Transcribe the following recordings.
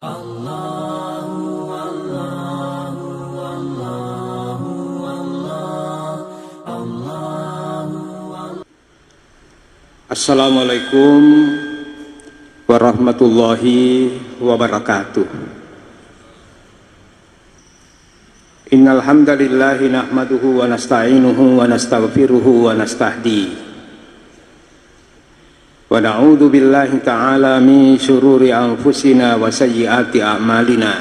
Assalamualaikum warahmatullahi wabarakatuh. Innal hamdalillahi nahmaduhu wa nasta'inuhu wa nastaghfiruhu wa nastahdi. Wa na'udzu billahi ta'ala min syururi anfusina wa sayyiati a'malina.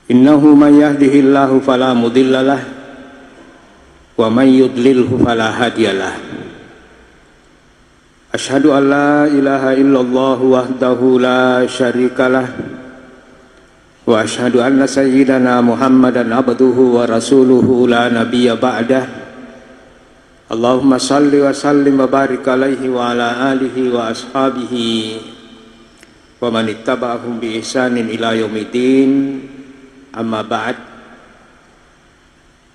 Innahu man yahdihillahu fala mudhillalah wa man yudlilhu fala hadiyalah. Asyhadu an la ilaha illallah wahdahu la syarikalah wa asyhadu anna sayyidana Muhammadan abduhu wa rasuluhu la nabiyya ba'dah. Allahumma salli wa sallim wa barik alaihi wa ala alihi wa ashabihi wa man ittaba'ahum bi ihsanin ila yaumiddin. Amma ba'd.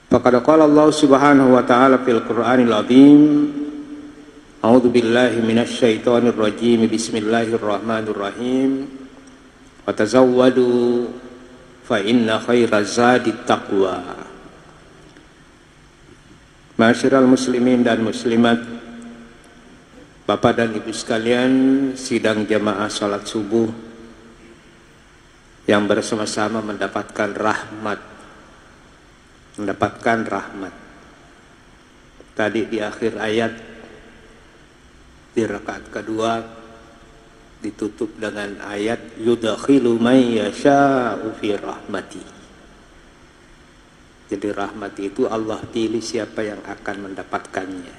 Faqad qala Allah subhanahu wa ta'ala fil Qur'anil azim. A'udzu billahi minasy syaithanir rajim. Bismillahirrahmanirrahim. Wa tazawwadu fa inna khairaz zadit taqwa. Ma'asyiral muslimin dan muslimat, Bapak dan Ibu sekalian, sidang jamaah salat subuh yang bersama-sama mendapatkan rahmat. Tadi di akhir ayat di rakaat kedua ditutup dengan ayat yudakhilu may yasha'u fi rahmati. Jadi rahmat itu Allah pilih siapa yang akan mendapatkannya.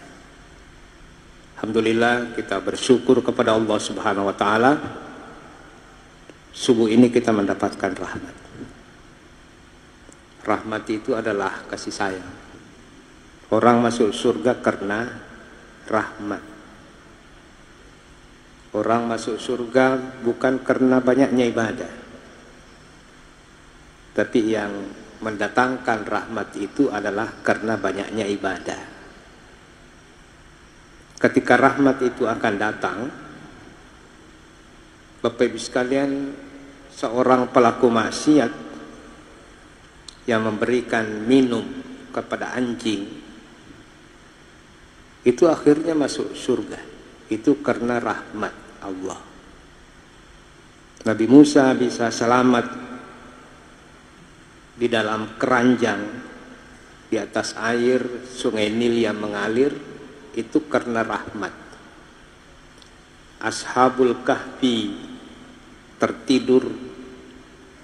Alhamdulillah, kita bersyukur kepada Allah Subhanahu wa taala. Subuh ini kita mendapatkan rahmat. Rahmat itu adalah kasih sayang. Orang masuk surga karena rahmat. Orang masuk surga bukan karena banyaknya ibadah, tapi yang mendatangkan rahmat itu adalah karena banyaknya ibadah. Ketika rahmat itu akan datang, Bapak Ibu sekalian, seorang pelaku maksiat yang memberikan minum kepada anjing itu akhirnya masuk surga. Itu karena rahmat Allah. Nabi Musa bisa selamat di dalam keranjang di atas air sungai Nil yang mengalir, itu karena rahmat. Ashabul Kahfi tertidur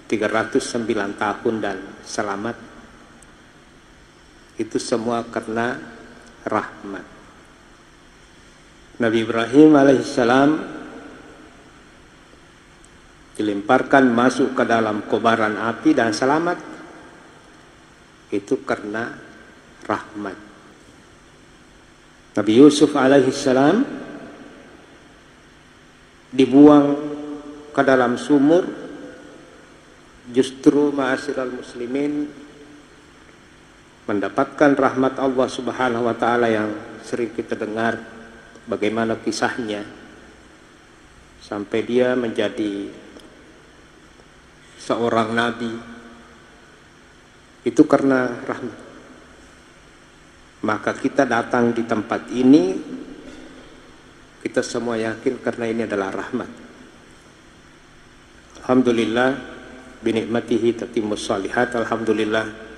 309 tahun dan selamat, itu semua karena rahmat. Nabi Ibrahim alaihissalam dilemparkan masuk ke dalam kobaran api dan selamat, itu karena rahmat. Nabi Yusuf alaihissalam dibuang ke dalam sumur, justru ma'asyiral muslimin mendapatkan rahmat Allah Subhanahu wa taala yang sering kita dengar. Bagaimana kisahnya sampai dia menjadi seorang nabi, itu karena rahmat. Maka kita datang di tempat ini, kita semua yakin karena ini adalah rahmat. Alhamdulillah, binikmatihi tatimmus shalihat. Alhamdulillah,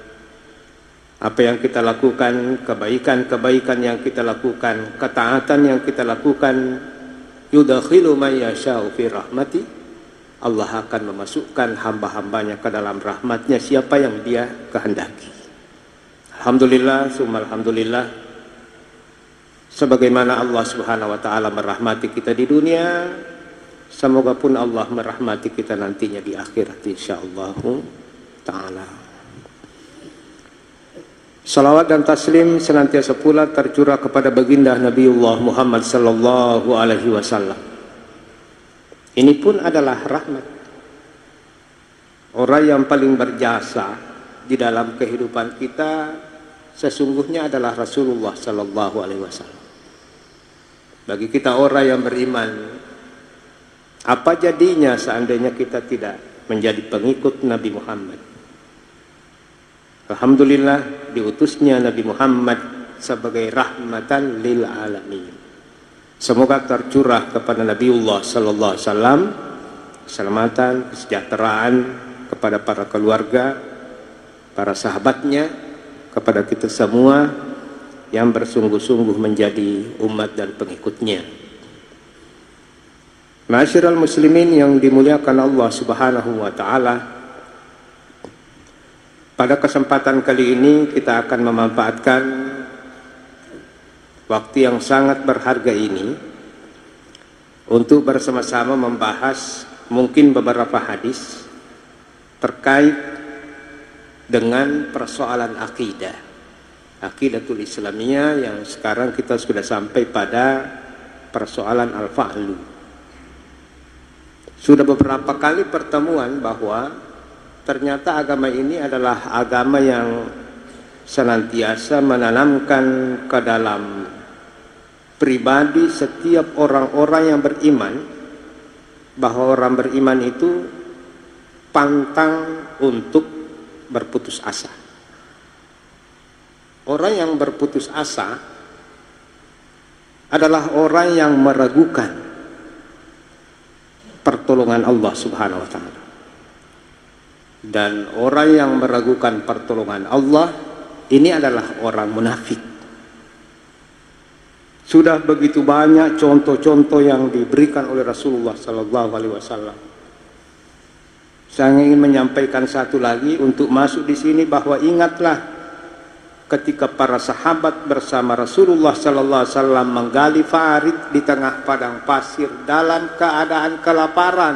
apa yang kita lakukan, kebaikan-kebaikan yang kita lakukan, ketaatan yang kita lakukan, yudakhilu may yasha'u fi rahmati. Allah akan memasukkan hamba-hambanya ke dalam rahmatnya siapa yang dia kehendaki. Alhamdulillah, summa alhamdulillah. Sebagaimana Allah Subhanahu wa taala merahmati kita di dunia, semoga pun Allah merahmati kita nantinya di akhirat insyaallah taala. Salawat dan taslim senantiasa pula tercurah kepada baginda Nabiullah Muhammad sallallahu alaihi wasallam. Ini pun adalah rahmat. Orang yang paling berjasa di dalam kehidupan kita sesungguhnya adalah Rasulullah sallallahu alaihi wasallam. Bagi kita orang yang beriman, Apa jadinya seandainya kita tidak menjadi pengikut Nabi Muhammad? Alhamdulillah diutusnya Nabi Muhammad sebagai rahmatan lil alamin. Semoga tercurah kepada Nabiullah sallallahu alaihi wasallam keselamatan, kesejahteraan kepada para keluarga, para sahabatnya, kepada kita semua yang bersungguh-sungguh menjadi umat dan pengikutnya. Ma'asyiral muslimin yang dimuliakan Allah Subhanahu wa taala, pada kesempatan kali ini kita akan memanfaatkan waktu yang sangat berharga ini untuk bersama-sama membahas mungkin beberapa hadis terkait dengan persoalan akidah, akidatul Islamiyah, yang sekarang kita sudah sampai pada persoalan al-fa'lu. Sudah beberapa kali pertemuan bahwa ternyata agama ini adalah agama yang senantiasa menanamkan ke dalam pribadi setiap orang-orang yang beriman bahwa orang beriman itu pantang untuk berputus asa. Orang yang berputus asa adalah orang yang meragukan pertolongan Allah Subhanahu wa taala. Dan orang yang meragukan pertolongan Allah ini adalah orang munafik. Sudah begitu banyak contoh-contoh yang diberikan oleh Rasulullah sallallahu alaihi wasallam. Saya ingin menyampaikan satu lagi untuk masuk di sini, bahwa ingatlah ketika para sahabat bersama Rasulullah sallallahu alaihi wasallam menggali farid di tengah padang pasir dalam keadaan kelaparan.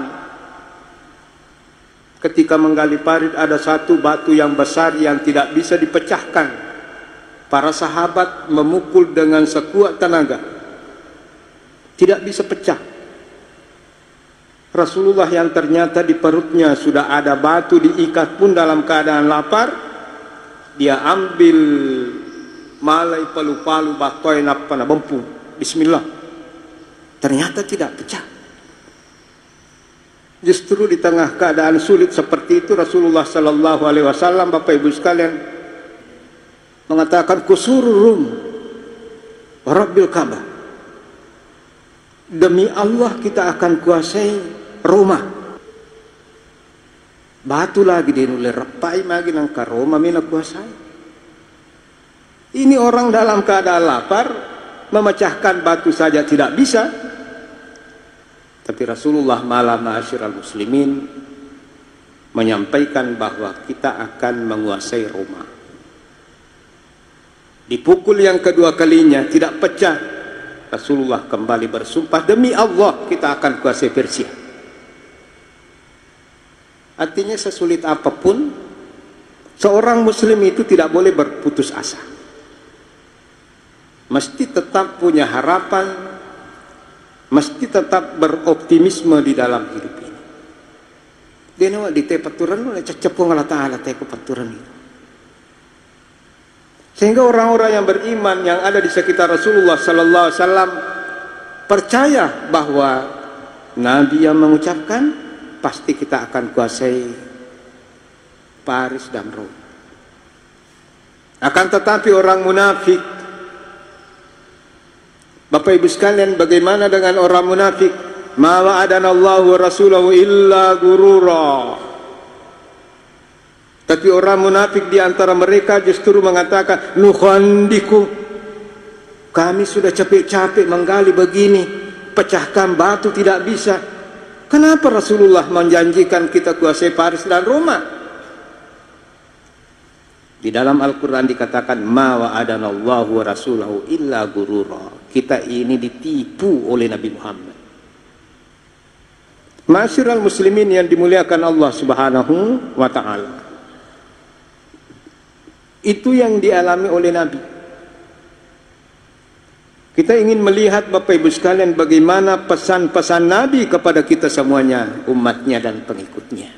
Ketika menggali farid ada satu batu yang besar yang tidak bisa dipecahkan. Para sahabat memukul dengan sekuat tenaga, tidak bisa pecah. Rasulullah yang ternyata di perutnya sudah ada batu diikat pun dalam keadaan lapar, dia ambil malai palu-palu batoi napana bempung, bismillah, ternyata tidak pecah. Justru di tengah keadaan sulit seperti itu Rasulullah sallallahu alaihi wasallam, Bapak Ibu sekalian, mengatakan kusurum Rabbil Ka'bah, demi Allah kita akan kuasai Roma. Batu lagi dinulai repai lagi nangka Roma mina kuasai. Ini orang dalam keadaan lapar memecahkan batu saja tidak bisa, tapi Rasulullah malah ma'asyiral muslimin menyampaikan bahwa kita akan menguasai Roma. Dipukul yang kedua kalinya tidak pecah, Rasulullah kembali bersumpah, demi Allah kita akan kuasai Persia. Artinya sesulit apapun seorang muslim itu tidak boleh berputus asa, mesti tetap punya harapan, mesti tetap beroptimisme di dalam hidup ini. Dia nawa di tepaturan oleh cecepung Allah Ta'ala tepaturan itu. Sehingga orang-orang yang beriman yang ada di sekitar Rasulullah sallallahu alaihi wasallam percaya bahwa Nabi yang mengucapkan pasti kita akan kuasai Paris dan Roma. Akan tetapi orang munafik, Bapak Ibu sekalian, bagaimana dengan orang munafik? Ma wa'adanallahu wa rasulahu illa gurura. Tapi orang munafik di antara mereka justru mengatakan, nukhandiku, kami sudah capek-capek menggali begini, pecahkan batu tidak bisa. Kenapa Rasulullah menjanjikan kita kuasai Paris dan Roma? Di dalam Al-Quran dikatakan, ma wa'adanallahu wa rasulahu illa gurura. Kita ini ditipu oleh Nabi Muhammad. Ma'asyiral muslimin yang dimuliakan Allah Subhanahu wa ta'ala, itu yang dialami oleh Nabi. Kita ingin melihat Bapak Ibu sekalian bagaimana pesan-pesan Nabi kepada kita semuanya, umatnya dan pengikutnya.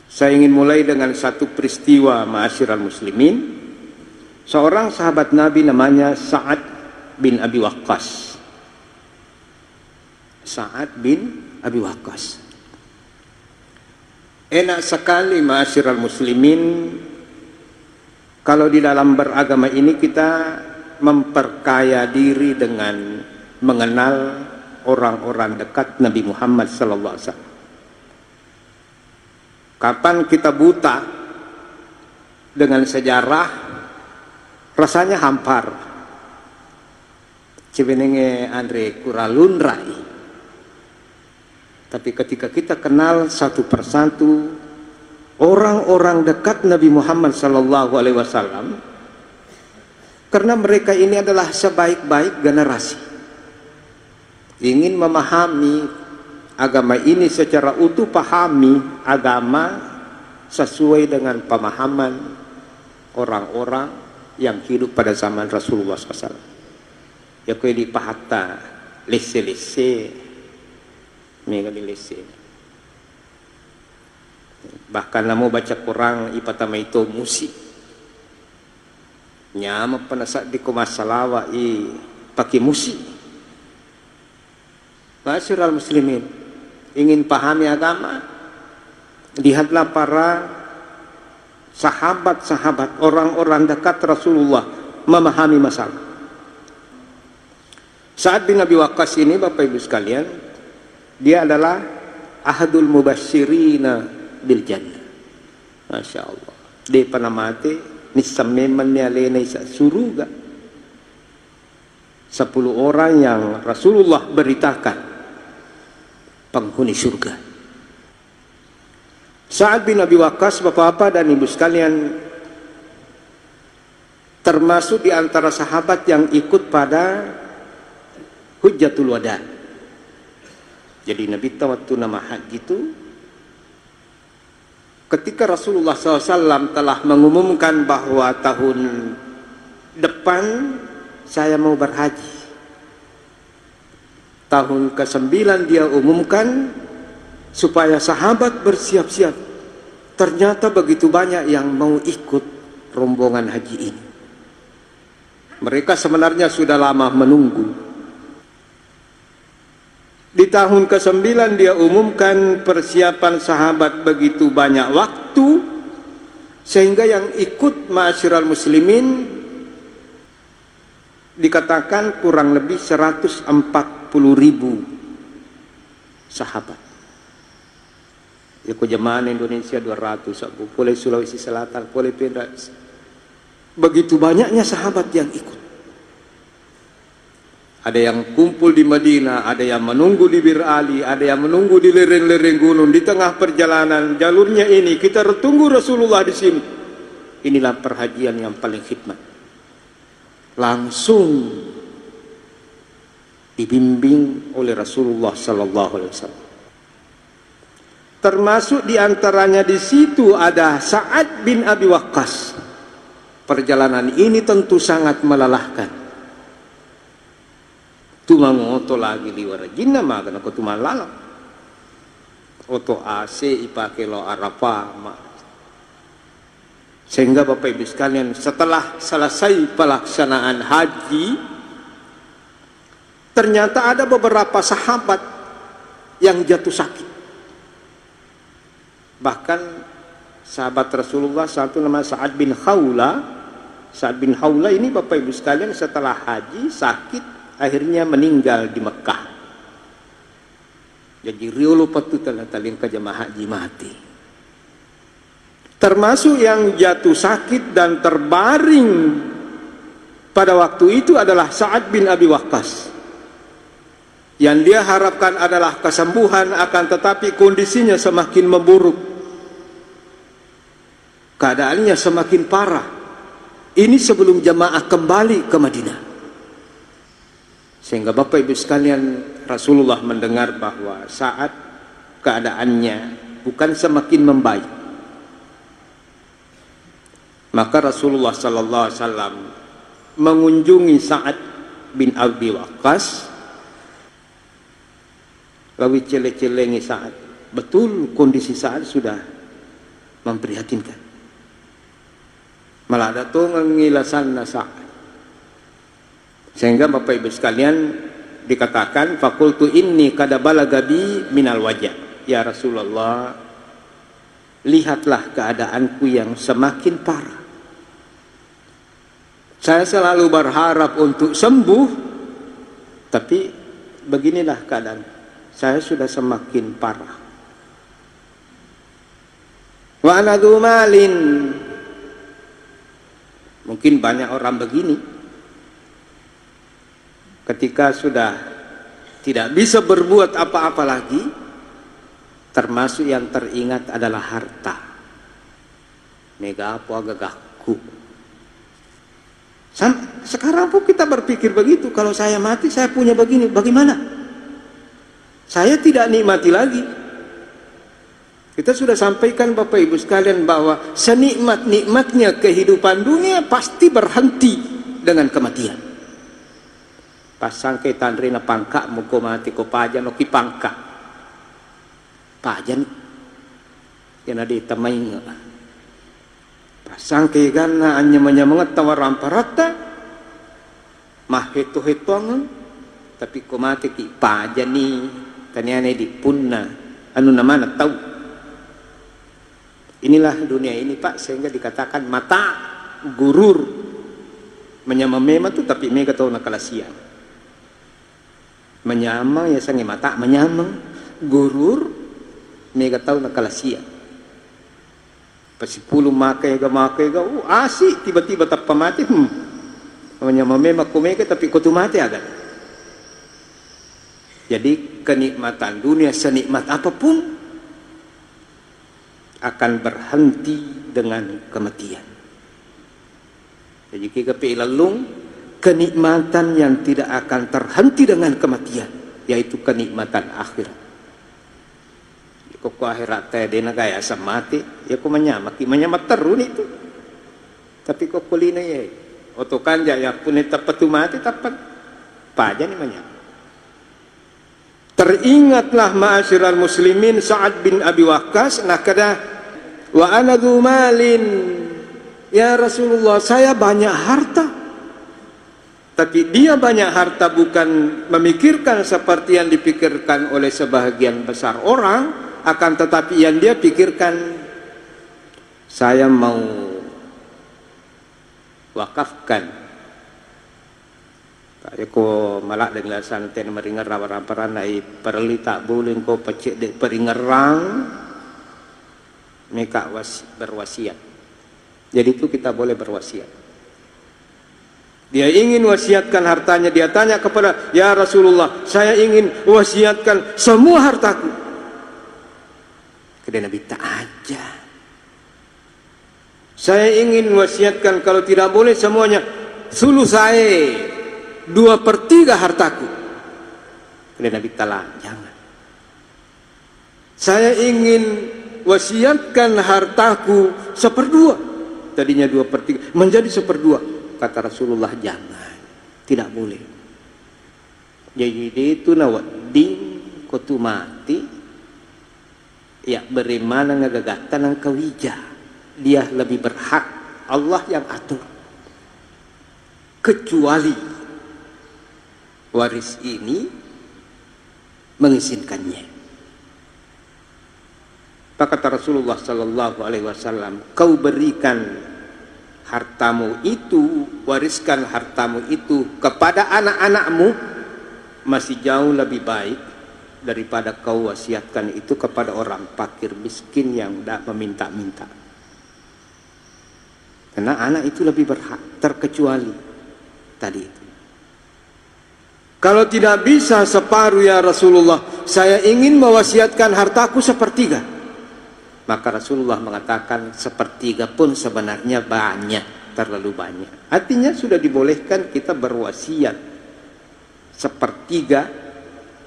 Saya ingin mulai dengan satu peristiwa, ma'asyiral muslimin. Seorang sahabat Nabi namanya Sa'ad bin Abi Waqqas. Sa'ad bin Abi Waqqas. Enak sekali ma'asyiral muslimin kalau di dalam beragama ini kita memperkaya diri dengan mengenal orang-orang dekat Nabi Muhammad sallallahu alaihi wasallam. Kapan kita buta dengan sejarah, rasanya hampar. Cebenenge Andre kuralunrai. Tapi ketika kita kenal satu persatu orang-orang dekat Nabi Muhammad sallallahu alaihi wasallam, karena mereka ini adalah sebaik-baik generasi, ingin memahami agama ini secara utuh, pahami agama sesuai dengan pemahaman orang-orang yang hidup pada zaman Rasulullah SAW. Ya kau dipahata lese-lese bahkan namu baca Quran ipatama itu musik nyama penasak di kumasalawa pakai musik. Ma'asyiral muslimin, ingin pahami agama, lihatlah para sahabat-sahabat, orang-orang dekat Rasulullah memahami masalah. Sa'ad bin Abi Waqqas ini Bapak Ibu sekalian, dia adalah ahadul mubasyirina bil jannah. Masya Allah. Dia pernah mati nisameman ni alena isa suruga. 10 orang yang Rasulullah beritakan penghuni surga. Sa'ad bin Abi Waqqas, Bapak-bapak dan Ibu sekalian, termasuk di antara sahabat yang ikut pada Hujjatul Wada. Jadi Nabi waktu nama haji itu, ketika Rasulullah SAW telah mengumumkan bahwa tahun depan saya mau berhaji, tahun ke-9 dia umumkan supaya sahabat bersiap-siap. Ternyata begitu banyak yang mau ikut rombongan haji ini. Mereka sebenarnya sudah lama menunggu. Di tahun ke-9 dia umumkan persiapan sahabat begitu banyak waktu, sehingga yang ikut ma'asyiral muslimin dikatakan kurang lebih 140.000 sahabat. Ya jemaah Indonesia 200, boleh Sulawesi Selatan, boleh Pendak. Begitu banyaknya sahabat yang ikut. Ada yang kumpul di Madinah, ada yang menunggu di Bir Ali, ada yang menunggu di lereng-lereng gunung. Di tengah perjalanan jalurnya ini kita tunggu Rasulullah di sini. Inilah perhajian yang paling khidmat. Langsung dibimbing oleh Rasulullah sallallahu alaihi wasallam. Termasuk diantaranya di situ ada Sa'ad bin Abi Waqqas. Perjalanan ini tentu sangat melelahkan. Tumangoto lagi liwara jinna makan aku tumalala. Oto AC ipake lo Arafah. Sehingga Bapak Ibu sekalian, setelah selesai pelaksanaan haji, ternyata ada beberapa sahabat yang jatuh sakit. Bahkan sahabat Rasulullah satu nama Sa'ad bin Khawla. Sa'ad bin Khawla ini Bapak Ibu sekalian setelah haji sakit, akhirnya meninggal di Mekah. Jadi riolo patu talin ke jemaah haji mati. Termasuk yang jatuh sakit dan terbaring pada waktu itu adalah Sa'ad bin Abi Waqqas. Yang dia harapkan adalah kesembuhan, akan tetapi kondisinya semakin memburuk. Keadaannya semakin parah. Ini sebelum jemaah kembali ke Madinah. Sehingga Bapak Ibu sekalian, Rasulullah mendengar bahwa saat keadaannya bukan semakin membaik, maka Rasulullah sallallahu alaihi wasallam mengunjungi Sa'ad bin Abi Waqqas, lalu cele-celengi Sa'ad. Betul kondisi Sa'ad sudah memprihatinkan. Malah datang ngilasan Sa'ad. Sehingga Bapak Ibu sekalian, dikatakan fakultu inni kada balagabi minal wajah, ya Rasulullah, lihatlah keadaanku yang semakin parah. Saya selalu berharap untuk sembuh, tapi beginilah keadaan saya, sudah semakin parah. Wa ana dzu malin, mungkin banyak orang begini, ketika sudah tidak bisa berbuat apa-apa lagi, termasuk yang teringat adalah harta. Mega apa gagahku. Sekarang pun kita berpikir begitu, kalau saya mati saya punya begini, bagaimana? Saya tidak nikmati lagi. Kita sudah sampaikan Bapak Ibu sekalian bahwa senikmat-nikmatnya kehidupan dunia pasti berhenti dengan kematian. Pasang ke tandrina pangka muko mati ko pajan oki pangka pajan yana di tamai nga pasang ke gana anya manyamangat tawaran parata mah heto-hetongan, tapi ko mati ki pajan ni taniane di punna anu namana tahu. Inilah dunia ini Pak, sehingga dikatakan mata gurur, menyamamema tu tapi mega tahu nakalasian. Menyamang ya sange mata menyamang, gurur mega tahu nakalasia. Pasipulu makai ga asik tiba-tiba tak pamati menyamang kumeka tapi kutu mati agak. Jadi kenikmatan dunia senikmat apapun akan berhenti dengan kematian. Jadi kita pilih kenikmatan yang tidak akan terhenti dengan kematian, yaitu kenikmatan akhirat. Kok akhirat teh dena gaya asam mati, ya kok menyamak terus itu. Tapi kok kulina ya, otokan ya pun tepat mati tepat, paja nih menyamak. Teringatlah ma'asyiral muslimin Sa'ad bin Abi Waqqas, nakada wa ana dzu malin, ya Rasulullah, saya banyak harta. Tapi dia banyak harta bukan memikirkan seperti yang dipikirkan oleh sebahagian besar orang, akan tetapi yang dia pikirkan, saya mau wakafkan. Ko malak dengan santen meringar ramparan nai perli tak boleh ko pecik de peringerang mereka berwasiat. Jadi itu kita boleh berwasiat. Dia ingin wasiatkan hartanya, dia tanya kepada, ya Rasulullah, saya ingin wasiatkan semua hartaku. Kemudian Nabi tak aja. Saya ingin wasiatkan, kalau tidak boleh semuanya, sulusai 2/3 hartaku. Kemudian Nabi talang, jangan. Saya ingin wasiatkan hartaku 1/2. Tadinya 2/3 menjadi 1/2. Kata Rasulullah, jangan, tidak boleh. Jadi itu nawadin kotu mati, ya bagaimana ngagagatan ang kawija, dia lebih berhak, Allah yang atur. Kecuali waris ini mengizinkannya. Maka kata Rasulullah Sallallahu Alaihi Wasallam, kau berikan hartamu itu, wariskan hartamu itu kepada anak-anakmu, masih jauh lebih baik daripada kau wasiatkan itu kepada orang fakir miskin yang tidak meminta-minta. Karena anak itu lebih berhak, terkecuali tadi itu. Kalau tidak bisa separuh ya Rasulullah, saya ingin mewasiatkan hartaku 1/3. Maka Rasulullah mengatakan 1/3 pun sebenarnya banyak, terlalu banyak. Artinya sudah dibolehkan kita berwasiat 1/3,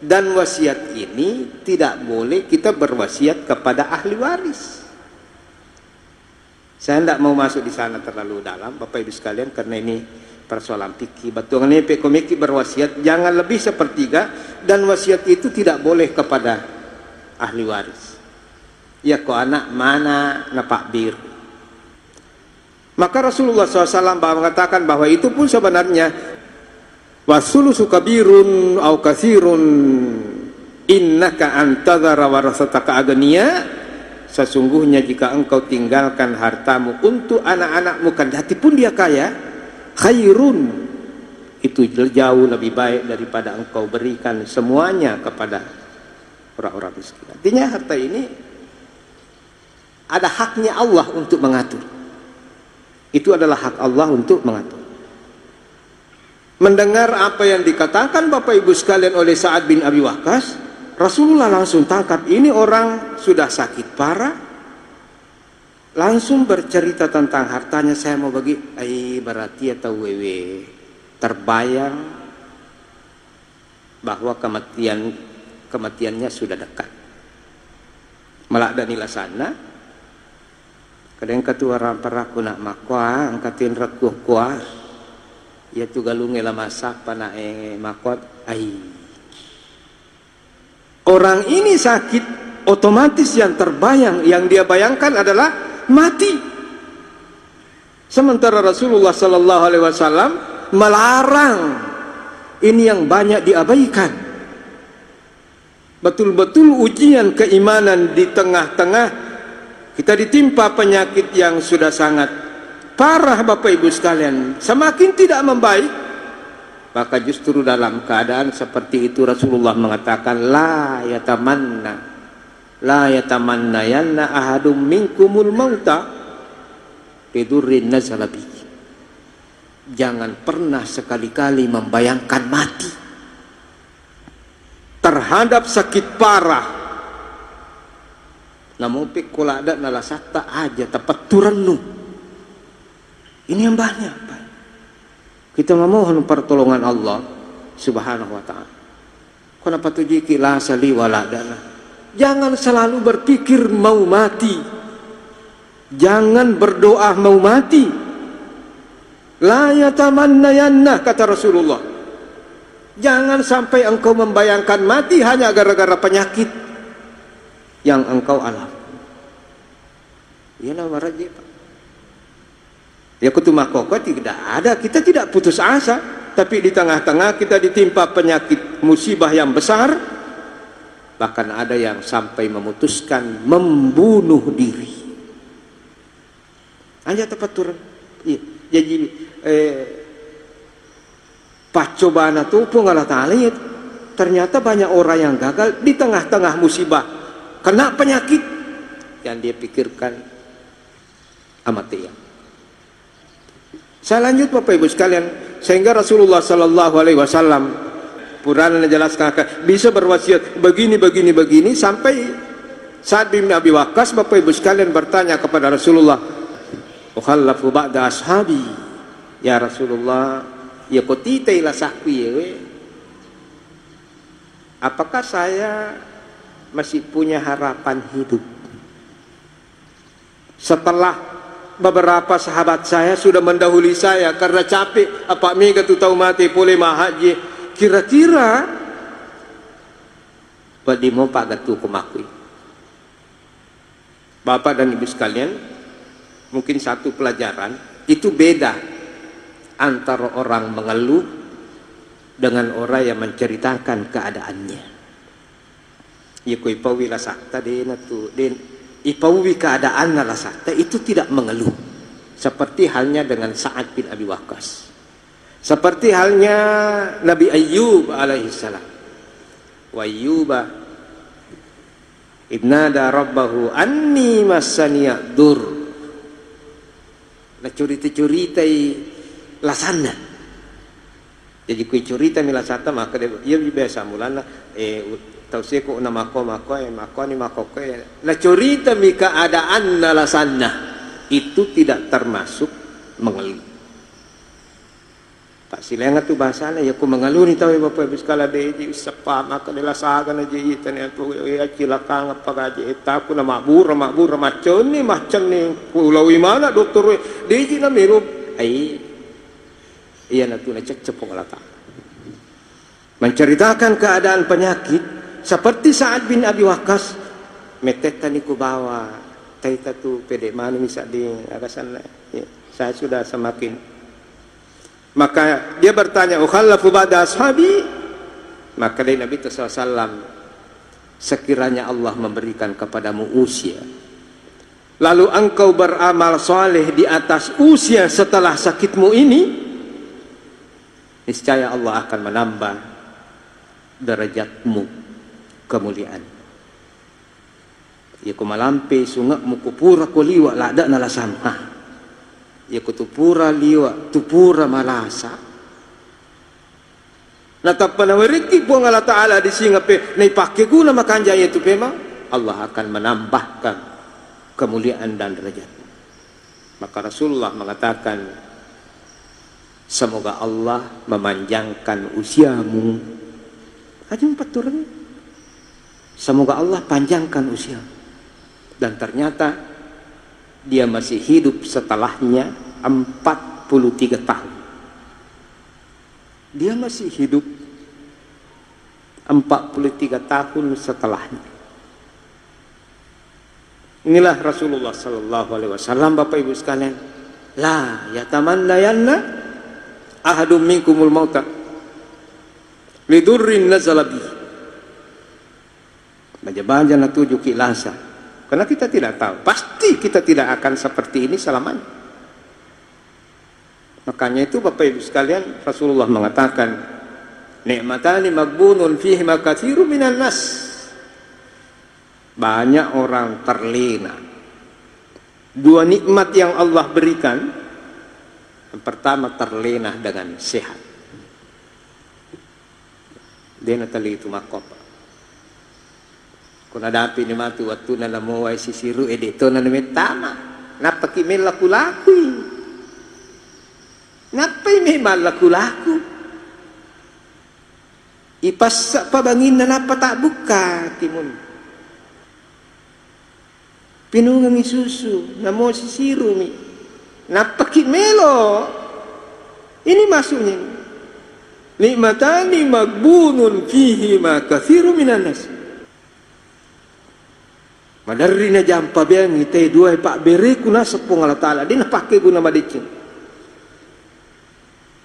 dan wasiat ini tidak boleh kita berwasiat kepada ahli waris. Saya tidak mau masuk di sana terlalu dalam Bapak Ibu sekalian, karena ini persoalan fikih. Betul ini pekomiki berwasiat jangan lebih 1/3, dan wasiat itu tidak boleh kepada ahli waris. Ya kok anak mana napak bir. Maka Rasulullah SAW mengatakan bahwa itu pun sebenarnya wasulusu kabirun au katsirun innaka antadzara warasataka agniya, sesungguhnya jika engkau tinggalkan hartamu untuk anak-anakmu kendati pun dia kaya, khairun, itu jauh lebih baik daripada engkau berikan semuanya kepada orang-orang miskin. Artinya harta ini ada haknya Allah untuk mengatur. Itu adalah hak Allah untuk mengatur. Mendengar apa yang dikatakan Bapak Ibu sekalian oleh Sa'ad bin Abi Waqqas, Rasulullah langsung tangkap ini orang sudah sakit parah, langsung bercerita tentang hartanya. Saya mau bagi, berarti atau wewe terbayang bahwa kematiannya sudah dekat. Melakdani lasana, kadang ketua ramparaku nak makwa, angkatin rekuh kuah, ya tu galunge la masak pana makot orang ini sakit, otomatis yang terbayang, yang dia bayangkan adalah mati. Sementara Rasulullah sallallahu alaihi wasallam melarang ini yang banyak diabaikan. Betul-betul ujian keimanan di tengah-tengah kita ditimpa penyakit yang sudah sangat parah Bapak Ibu sekalian, semakin tidak membaik, maka justru dalam keadaan seperti itu Rasulullah mengatakan la yatamanna yanna ahadum minkumul mauta bidurrin nazala bihi. Jangan pernah sekali-kali membayangkan mati terhadap sakit parah. Namun pikola ada nalasata aja tepat turanu. Ini yang banyak, Pak. Kita memohon pertolongan Allah Subhanahu wa taala. Kenapa tujiki la sali waladana? Jangan selalu berpikir mau mati. Jangan berdoa mau mati. La yatamannayanna, kata Rasulullah. Jangan sampai engkau membayangkan mati hanya gara-gara penyakit yang engkau alami. Iyalah waraji, Pak. Ya kutuma koko tidak ada, kita tidak putus asa, tapi di tengah-tengah kita ditimpa penyakit musibah yang besar, bahkan ada yang sampai memutuskan membunuh diri. Hanya tepat turun. Jadi pacobaan itu pengalah talit. Ternyata banyak orang yang gagal di tengah-tengah musibah, kena penyakit yang dia pikirkan amatian. Saya lanjut Bapak Ibu sekalian, sehingga Rasulullah sallallahu alaihi wasallam Purana menjelaskan bisa berwasiat begini sampai Sa'ad bin Abi Waqqas Bapak Ibu sekalian bertanya kepada Rasulullah, "Ukhallafu ba'da ashabi." Ya Rasulullah, ya kotite ila sakwi we. Apakah saya masih punya harapan hidup setelah beberapa sahabat saya sudah mendahului saya karena capek apa mega tu tahu mati boleh mahaji, kira-kira padimo pagatu kumakui. Bapak dan Ibu sekalian, mungkin satu pelajaran itu beda antara orang mengeluh dengan orang yang menceritakan keadaannya. Ya koi pawila sakta den tu den ipawi keadaan nalasata itu tidak mengeluh, seperti halnya dengan Sa'ad bin Abi Waqqas, seperti halnya Nabi Ayyub alaihissalam. Wa Ayyuba idnada rabbahu anni massaniya dur, la curita lasana. Jadi kui curita milasata maka dia biasa mulana tausiku na mako ni mako la curita mi keadaan nalasanna, itu tidak termasuk mengeluh. Pak silengat tu bahasanya ya ku mengeluh ni tahu Bapak Ibu sekalian deji sepa maka dilasagan aja itan ya tu ya cilaka ngapa aja etaku na mabur macam ni pulau mana dokter deji na mirup iya na tu na cepok lata menceritakan keadaan penyakit. Seperti Sa'ad bin Abi Waqqas, metetani ku bawa taita tu pede manu misa di agasan ya, saya sudah semakin Maka dia bertanya, ukhallafu ba'da ashabi? Maka dari Nabi SAW, sekiranya Allah memberikan kepadamu usia, lalu engkau beramal soleh di atas usia setelah sakitmu ini, niscaya Allah akan menambah derajatmu kemuliaan. Ya kumalampe sungakmu kupura kuliwa lada nalasam. Ya kutupura liwa tupura malasa. Natapana meriki buang Allah Ta'ala di singape naipake guna makanja itu memang Allah akan menambahkan kemuliaan dan derajat. Maka Rasulullah mengatakan, semoga Allah memanjangkan usiamu. Ajung paturan. Semoga Allah panjangkan usia. Dan ternyata dia masih hidup setelahnya 43 tahun. Dia masih hidup 43 tahun setelahnya. Inilah Rasulullah sallallahu alaihi wasallam, Bapak Ibu sekalian. La yatamannayanna ahadum minkumul mauta lidurrin nazala bi. Baja-baja natuju kilasa. Karena kita tidak tahu, pasti kita tidak akan seperti ini selamanya. Makanya itu Bapak Ibu sekalian, Rasulullah mengatakan, ni'matani magbunun fihi ma katsirun minan nas. Banyak orang terlena. Dua nikmat yang Allah berikan. Yang pertama terlena dengan sehat. Dia natali itu makopa. Kung nadapi ni matu waktu na namuway si siru edito na namitama. Napakimil laku-laku. Napay may malaku-laku. Ipasa pabangin na napatabuka timun. Pinungang isusu namo si siru mi. Napakimelo. Ini maksudnya. Nikmatani magbunun fihi ma katsiru minan nas. Madari na jampa biang ite dua pak beri kuna sepung Allah Ta'ala dia nak pakai guna madicin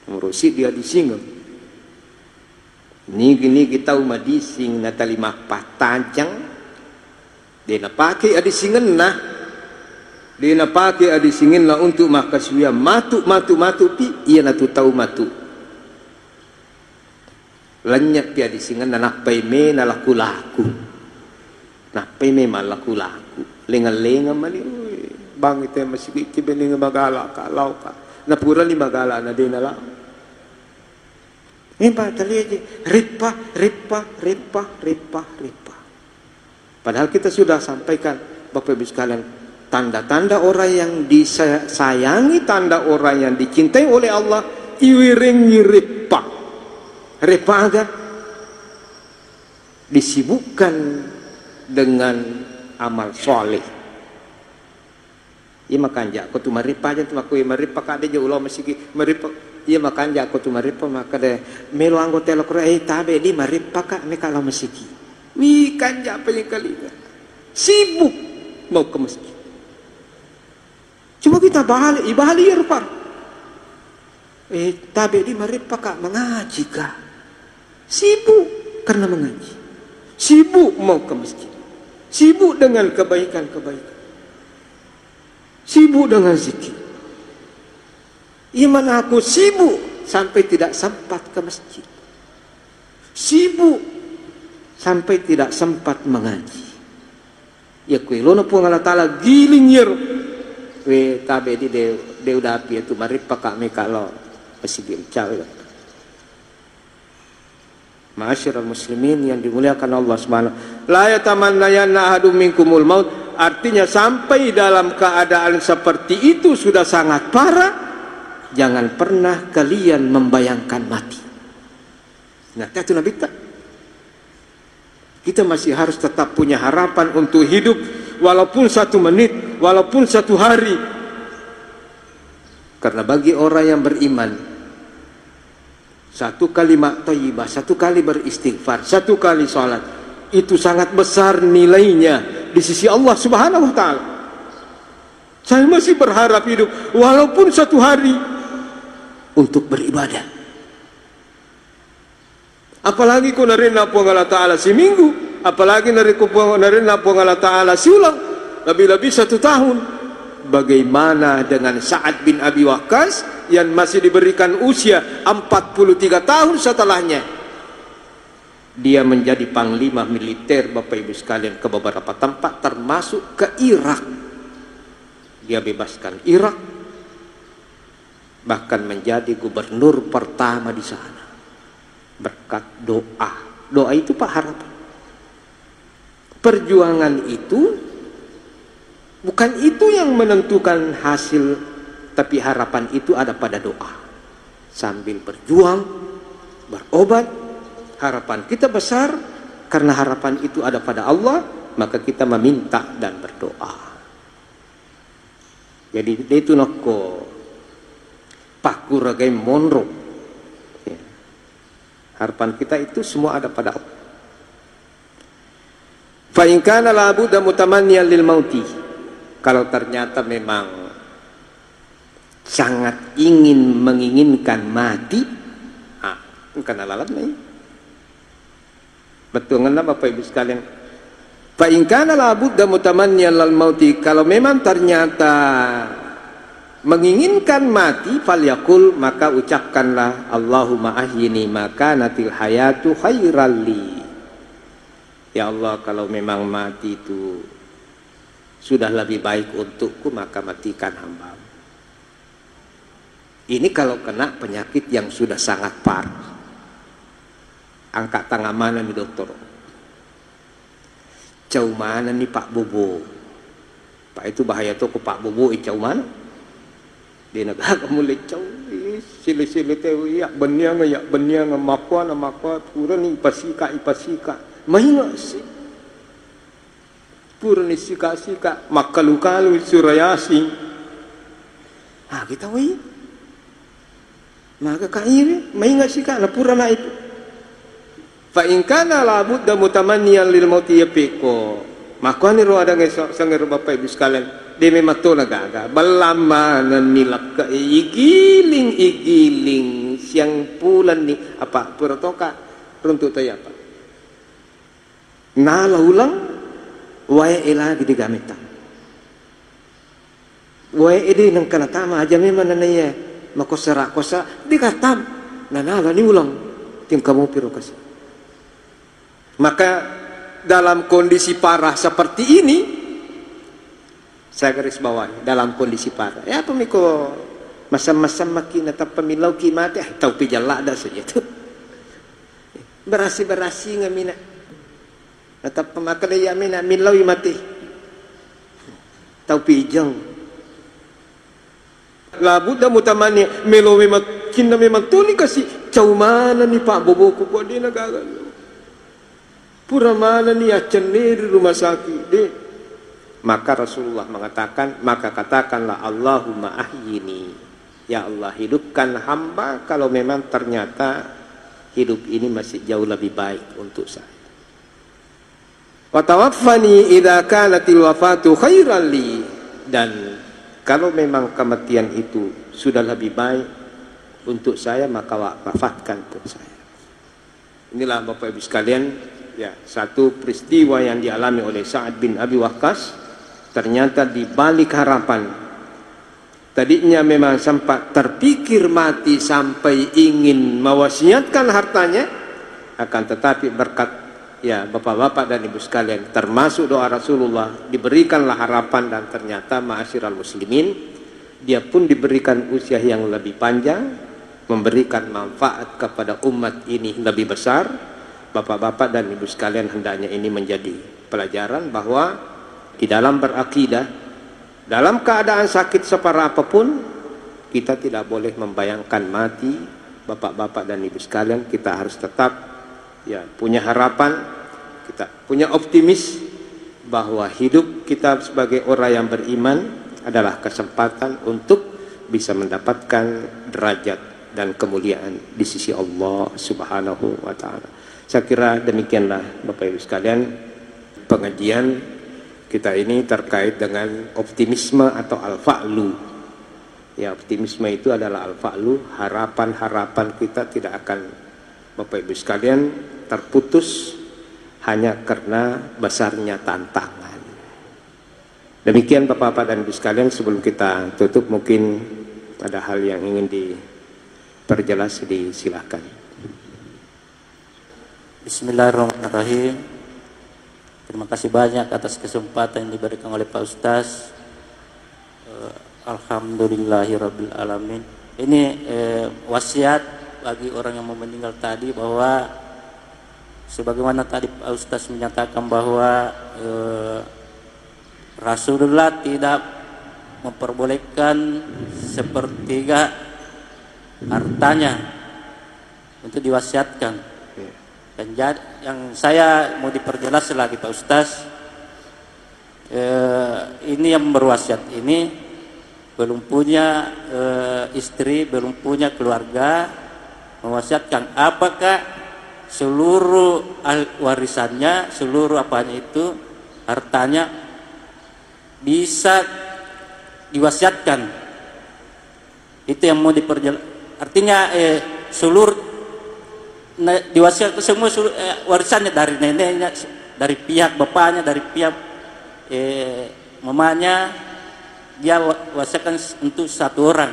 merusi dia disinggung ni kita umadising na talima patajang dia nak pakai adisingen nah dia nak pakai adisingen lah untuk makasuya matu pi ia na tu tahu matu lenyap pi adisingen na napai me na laku-laku. Nah, peme malaku-laku, lenga-lenga mali, bang itu masih kibeling magala kalau ka, na pura ni magala na din nala. Ini tali aja, ripa. Padahal kita sudah sampaikan, Bapak Ibu sekalian, tanda-tanda orang yang disayangi, tanda orang yang dicintai oleh Allah, iwiringi ripa agar disibukkan dengan amal soleh. Ia makan jak, kau tu maripa aja tu aku maripa kade je ulah masih maripa. Ia makan jak, kau tu maripa maka deh melo anggota lokro tabe di maripa kak mereka lah masih. Wi kanja apa yang kali sibuk mau ke masjid. Cuma kita ibahali ya rupa. Tabe di maripa kak mengaji kak. Sibuk karena mengaji. Sibuk mau ke masjid. Sibuk dengan kebaikan-kebaikan. Sibuk dengan zikir. Iman aku sibuk sampai tidak sempat ke masjid. Sibuk sampai tidak sempat mengaji. Ya kuilono pun Allah Ta'ala giling yer. We tabe di de udah api itu maripa kami kalau masih bincang. Ma'asyiral muslimin yang dimuliakan Allah Subhanahu. La yatamannayanna ahadum minkumul maut, artinya sampai dalam keadaan seperti itu sudah sangat parah, jangan pernah kalian membayangkan mati. Nah, itu Nabi kita masih harus tetap punya harapan untuk hidup walaupun 1 menit, walaupun 1 hari. Karena bagi orang yang beriman, 1 kalimat thayyibah, 1 kali beristighfar, 1 kali salat, itu sangat besar nilainya di sisi Allah Subhanahu wa Ta'ala. Saya masih berharap hidup walaupun 1 hari. untuk beribadah. Apalagi ko narina po ng Allah Ta'ala si minggu, apalagi narina po ng Allah Ta'ala si ulang, lebih-lebih 1 tahun. Bagaimana dengan Sa'ad bin Abi Waqqas yang masih diberikan usia 43 tahun setelahnya? Dia menjadi panglima militer, Bapak Ibu sekalian, ke beberapa tempat termasuk ke Irak. Dia bebaskan Irak, bahkan menjadi gubernur pertama di sana berkat doa. Doa itu Pak harapan. Perjuangan itu bukan itu yang menentukan hasil, tapi harapan itu ada pada doa. Sambil berjuang, berobat, harapan kita besar karena harapan itu ada pada Allah, maka kita meminta dan berdoa. Jadi itu noko pakuragai monro. Ya. Harapan kita itu semua ada pada Allah. Fa in kana la budda mutamanniyan lil mauti. Kalau ternyata memang sangat menginginkan mati, bukan alalat nih. Betul nggak Bapak Ibu sekalian? Fa in kana la budda mutamanniyan lil mauti, kalau memang ternyata menginginkan mati, falyaqul, maka ucapkanlah Allahumma ahyini maka natil hayatu khairal li. Ya Allah, kalau memang mati itu sudah lebih baik untukku, maka matikan hamba. Ini kalau kena penyakit yang sudah sangat parah. Angkat tangan mana nih dokter? Jauh mana nih Pak Bobo? Pak itu bahaya tuh ke Pak Bobo, jauh mana? Di negara mulai jauh, sili-sili teh ya beniang makwa pura ni ipasika. Mahina sih. Pura ni sika makalu surayasi. Kita wei. Maka kairi mahina sika na pura na itu. Fa in kana la budda mutamanniyan lil mauti yapiko. Maka ni ro ada ngesok sanger Bapak Ibu sekalian, di memang to nagaga balamanan nilak ka igiling siang pulan ni apa pura toka runtuk tayo apa. Nalaulang wae ela gidi gamita. Wae edi nang kanatama aja memang nanaya makosara dikatam nanala ni ulang tim kamu piro kasih. Maka dalam kondisi parah seperti ini, saya garis bawahi, dalam kondisi parah. Ya pemiko masam-masam makin atau pemilau kimate tahu pijala ada saja tu. Berasi ngamina. Atau pemakai yamina milau mati. Tahu pijang. Labuda mutamani melo memang kinda memang tu ni kasih jauh mana ni Pak Bobo ko dia negara. Pura mana ni acan di rumah sakit deh. Maka Rasulullah mengatakan, maka katakanlah Allahumma ahyini, ya Allah hidupkan hamba kalau memang ternyata hidup ini masih jauh lebih baik untuk saya. Wa tawaffani idza kanatil wafatu khairan li, dan kalau memang kematian itu sudah lebih baik untuk saya, maka wafatkan untuk saya. Inilah Bapak Ibu sekalian, ya, satu peristiwa yang dialami oleh Sa'ad bin Abi Waqqas. Ternyata di balik harapan, tadinya memang sempat terpikir mati sampai ingin mewasiatkan hartanya, akan tetapi berkat ya bapak-bapak dan ibu sekalian, termasuk doa Rasulullah, diberikanlah harapan, dan ternyata ma'asyiral muslimin, dia pun diberikan usia yang lebih panjang, memberikan manfaat kepada umat ini lebih besar. Bapak-bapak dan ibu sekalian, hendaknya ini menjadi pelajaran bahwa di dalam berakidah, dalam keadaan sakit separah apapun, kita tidak boleh membayangkan mati. Bapak-bapak dan ibu sekalian, kita harus tetap ya punya harapan, kita punya optimis bahwa hidup kita sebagai orang yang beriman adalah kesempatan untuk bisa mendapatkan derajat dan kemuliaan di sisi Allah Subhanahu wa taala. Saya kira demikianlah Bapak Ibu sekalian pengajian kita ini terkait dengan optimisme atau al-fa'lu. Ya, optimisme itu adalah al-fa'lu, harapan-harapan kita tidak akan, Bapak Ibu sekalian, terputus hanya karena besarnya tantangan. Demikian Bapak-Bapak dan Ibu sekalian, sebelum kita tutup mungkin ada hal yang ingin diperjelas, disilahkan. Bismillahirrahmanirrahim. Terima kasih banyak atas kesempatan yang diberikan oleh Pak Ustaz. Alhamdulillahirabbil alamin. Ini wasiat bagi orang yang mau meninggal tadi, bahwa sebagaimana tadi Pak Ustaz menyatakan bahwa Rasulullah tidak memperbolehkan sepertiga hartanya untuk diwasiatkan. Dan yang saya mau diperjelas lagi Pak Ustaz, ini yang berwasiat ini belum punya istri, belum punya keluarga, mewasiatkan apakah seluruh warisannya, seluruh apanya itu, hartanya bisa diwasiatkan. Itu yang mau diperjelas. Artinya seluruh diwasiatkan semua warisannya, dari neneknya, dari pihak bapaknya, dari pihak mamanya, dia wasiatkan untuk satu orang.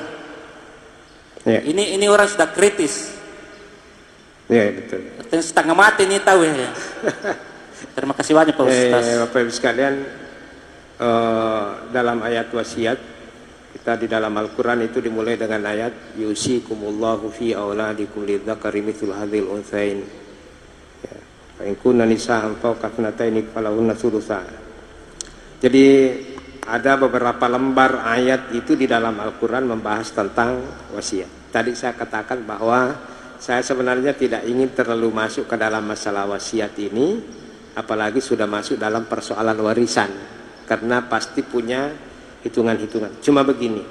Ya. Ini orang sudah kritis. Ya, betul. Artinya setengah mati ini tahu ya. Terima kasih banyak Pak Ustaz. Bapak Ibu sekalian, dalam ayat wasiat kita di dalam Al-Quran itu dimulai dengan ayat yusikumullahu fi auladikum lidzakari mithlu hadzal untsayain. Ya. Fa in kunna nisa'an fawqa thnataini falahunna thulutsa. Jadi ada beberapa lembar ayat itu di dalam Al-Quran membahas tentang wasiat. Tadi saya katakan bahwa saya sebenarnya tidak ingin terlalu masuk ke dalam masalah wasiat ini, apalagi sudah masuk dalam persoalan warisan, karena pasti punya hitungan-hitungan. Cuma begini,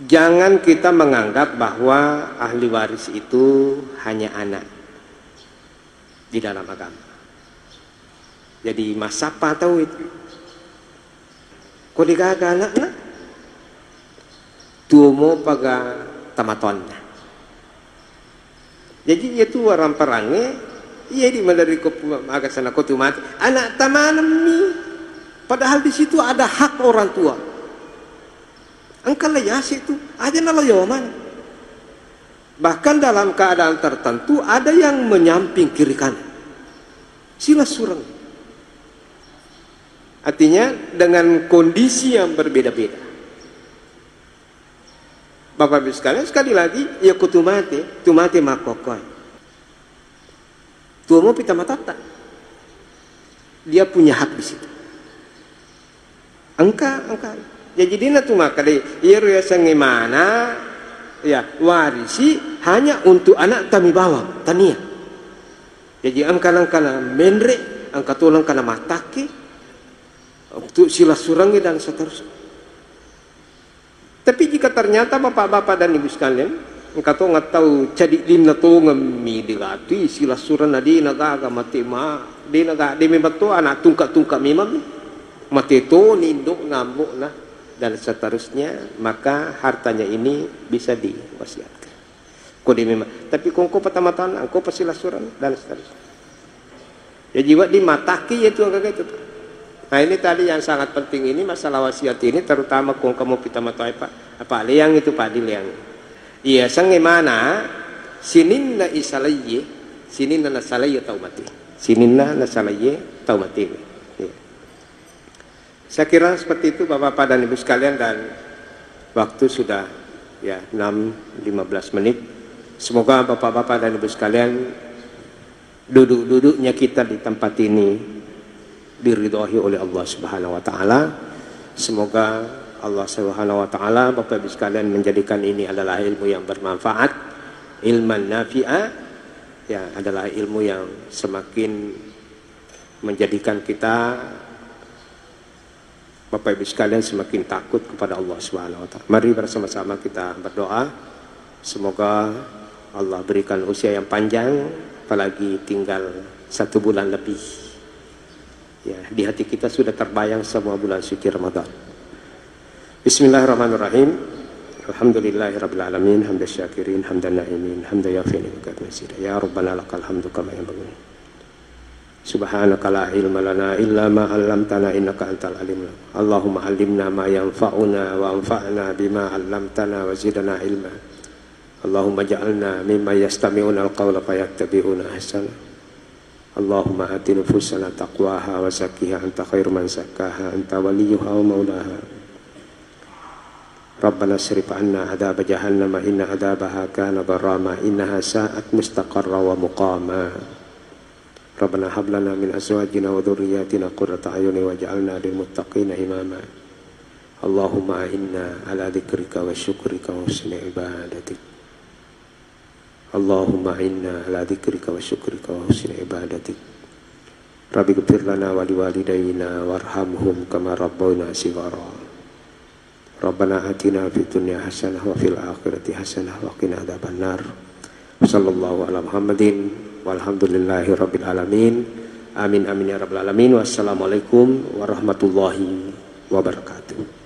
jangan kita menganggap bahwa ahli waris itu hanya anak di dalam agama. Jadi mas apa tahu itu? Kau digagal anak na? Tumo paga tamaton. Jadi itu orang perangnya, iya di dari agak sana kau tu mati. Anak tamanam ni, padahal di situ ada hak orang tua. Engkau layas itu, aja nalayoman. Bahkan dalam keadaan tertentu ada yang menyamping kiri kanan. Sila surang. Artinya dengan kondisi yang berbeda-beda. Bapak Ibu sekalian, sekali lagi, ya tumate makokoi. Tuamo pita matata. Dia punya hak di situ. Angka. Ya jadi na tumaka deh. Iya rasa ngimana? Ya warisi hanya untuk anak tami bawang tania. Jadi angka menre, angka tulang kana matake. Untuk sila surangi dan seterusnya. Tapi jika ternyata bapak-bapak dan ibu sekalian, engkau nggak tahu jadi dimna to ngemi digati sila suran nadi naga mati ma di naga di membato anak tungkak memang mati to ninduk ngambuk nah dan seterusnya, maka hartanya ini bisa diwasiatkan. Kau di memang. Tapi kau pertama-tama engkau pasila suran dan seterusnya. Ya jiwa di mataki itu agak itu. Nah ini tadi yang sangat penting ini masalah wasiat ini, terutama kung kamu pita matay apa liang itu Pak liang. Iya sang mana sinin na isalaye sinin na nasalaye tau mati. Sinin na nasalaye tau mati. Ya. Saya kira seperti itu Bapak-bapak dan Ibu sekalian, dan waktu sudah ya 6:15 menit. Semoga Bapak-bapak dan Ibu sekalian duduk-duduknya kita di tempat ini diridhoi oleh Allah Subhanahu wa taala. Semoga Allah Subhanahu wa taala Bapak Ibu sekalian menjadikan ini adalah ilmu yang bermanfaat, ilman nafi'a, ya adalah ilmu yang semakin menjadikan kita Bapak Ibu sekalian semakin takut kepada Allah Subhanahu wa taala. Mari bersama-sama kita berdoa. Semoga Allah berikan usia yang panjang, apalagi tinggal 1 bulan lebih. Ya, di hati kita sudah terbayang semua bulan suci Ramadan. Bismillahirrahmanirrahim. Alhamdulillahirabbil alamin hamdan syakirin hamdan na'imin hamdan yafi'u ni'matak masjid. Ya Rabbana lakal hamdu kama yanbaghi. Subhanaka la ilma lana illa ma 'allamtana innaka antal alim. Allahumma 'allimna ma yanfa'una wa anfa'na bima 'allamtana wa zidna ilma. Allahumma ja'alna mimman yastami'una al-qawla fayattabi'una ahsana. Allahumma ati nufusana taqwaha wa zakkiha anta khairu man zakkaha anta waliyuha wa maulaha. Rabbana srif 'anna 'adzaba jahannam inna 'adzabaha kana gharama innaha sa'at mustaqarra wa muqama. Rabbana hab lana min azwajina wa dhurriyyatina qurrata a'yuni waj'alna lil muttaqina imama. Allahumma inna ala dzikrika wa syukrika wa husni ibadatik. Allahumma inna ala dzikrika wa syukrika wa husni ibadatik. Rabbi ighfir lana wa liwalidayna warhamhum kama rabbawna shighara. Rabbana atina fid dunya hasanah wa fil akhirati hasanah wa qina adzabannar. Sallallahu ala Muhammadin walhamdulillahi rabbil alamin. Amin amin ya rabbal alamin. Wassalamualaikum warahmatullahi wabarakatuh.